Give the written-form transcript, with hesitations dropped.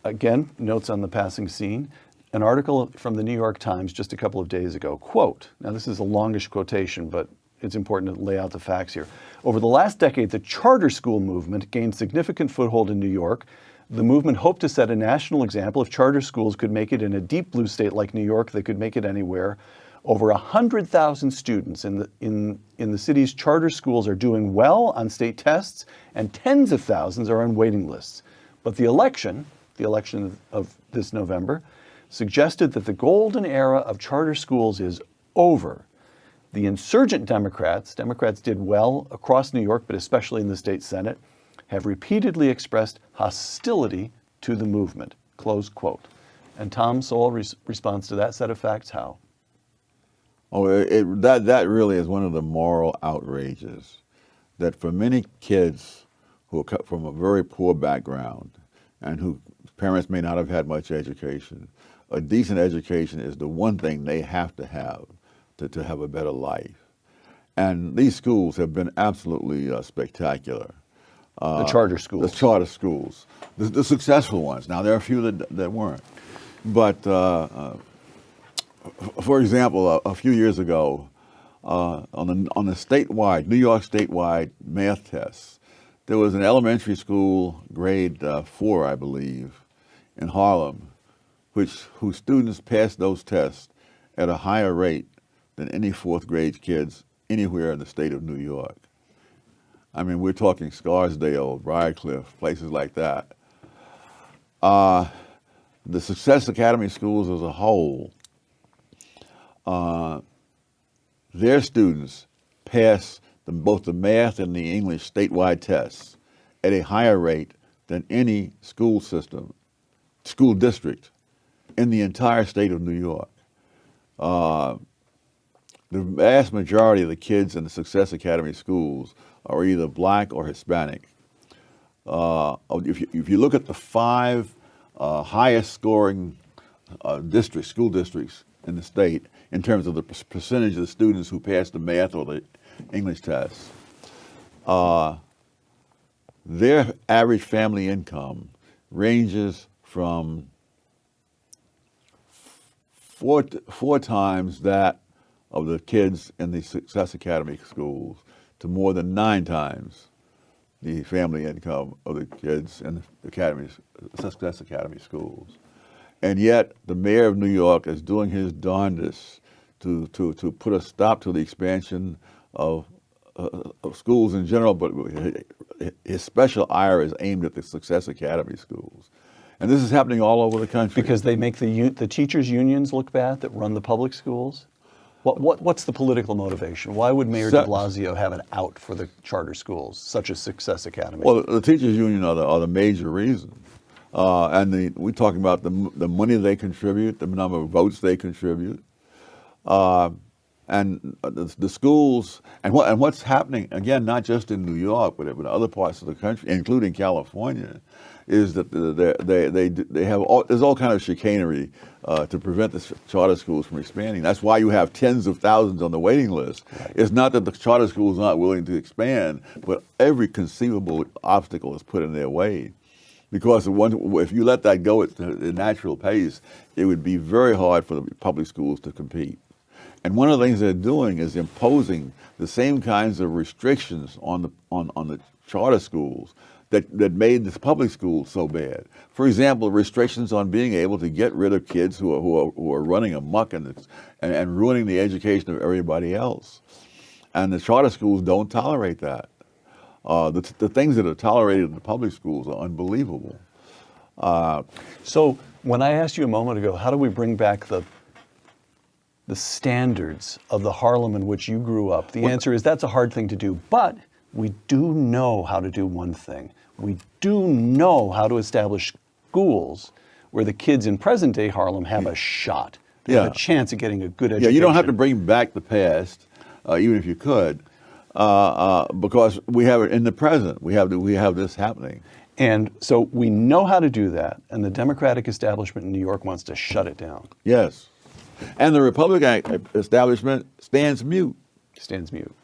again, notes on the passing scene, an article from the New York Times just a couple of days ago, quote, now this is a longish quotation, but it's important to lay out the facts here. Over the last decade, the charter school movement gained significant foothold in New York. The movement hoped to set a national example. If charter schools could make it in a deep blue state like New York, they could make it anywhere. Over 100,000 students in the city's charter schools are doing well on state tests, and tens of thousands are on waiting lists. But the election of this November, suggested that the golden era of charter schools is over. The insurgent Democrats did well across New York, but especially in the state Senate, have repeatedly expressed hostility to the movement, close quote. And Tom Sowell responds to that set of facts how? Oh, that really is one of the moral outrages, that for many kids who are cut from a very poor background and whose parents may not have had much education, a decent education is the one thing they have to have a better life. And these schools have been absolutely spectacular. The charter schools. The charter schools, the successful ones. Now, there are a few that weren't. But, for example, a few years ago, on the statewide, New York statewide math tests, there was an elementary school, grade 4, I believe, in Harlem, whose students passed those tests at a higher rate than any fourth grade kids anywhere in the state of New York. I mean, we're talking Scarsdale, Briarcliff, places like that. The Success Academy schools as a whole, their students pass both the math and the English statewide tests at a higher rate than any school district in the entire state of New York. The vast majority of the kids in the Success Academy schools are either black or Hispanic. If you look at the 5 highest scoring school districts in the state in terms of the percentage of the students who pass the math or the English tests, their average family income ranges from four times that of the kids in the Success Academy schools to more than 9 times the family income of the kids in the Success Academy schools. And yet the mayor of New York is doing his darndest to put a stop to the expansion of schools in general, but his special ire is aimed at the Success Academy schools. And this is happening all over the country. Because they make the teachers' unions look bad that run the public schools? What's the political motivation? Why would Mayor de Blasio have an out for the charter schools, such as Success Academy? Well, the teachers' union are the major reason. And we're talking about the money they contribute, the number of votes they contribute. And the schools, and what's happening, again, not just in New York, but in other parts of the country, including California, is that there's all kind of chicanery to prevent the charter schools from expanding. That's why you have tens of thousands on the waiting list. Right. It's not that the charter schools aren't willing to expand, but every conceivable obstacle is put in their way. Because if you let that go at the natural pace, it would be very hard for the public schools to compete. And one of the things they're doing is imposing the same kinds of restrictions on the charter schools that made the public schools so bad. For example, restrictions on being able to get rid of kids who are running amok and ruining the education of everybody else. And the charter schools don't tolerate that. The things that are tolerated in the public schools are unbelievable. So when I asked you a moment ago, how do we bring back the standards of the Harlem in which you grew up, the answer is that's a hard thing to do, but we do know how to do one thing. We do know how to establish schools where the kids in present-day Harlem have a shot. They have a chance of getting a good education. Yeah, you don't have to bring back the past, even if you could, because we have it in the present. We have this happening. And so we know how to do that, and the Democratic establishment in New York wants to shut it down. Yes. And the Republican establishment stands mute. Stands mute.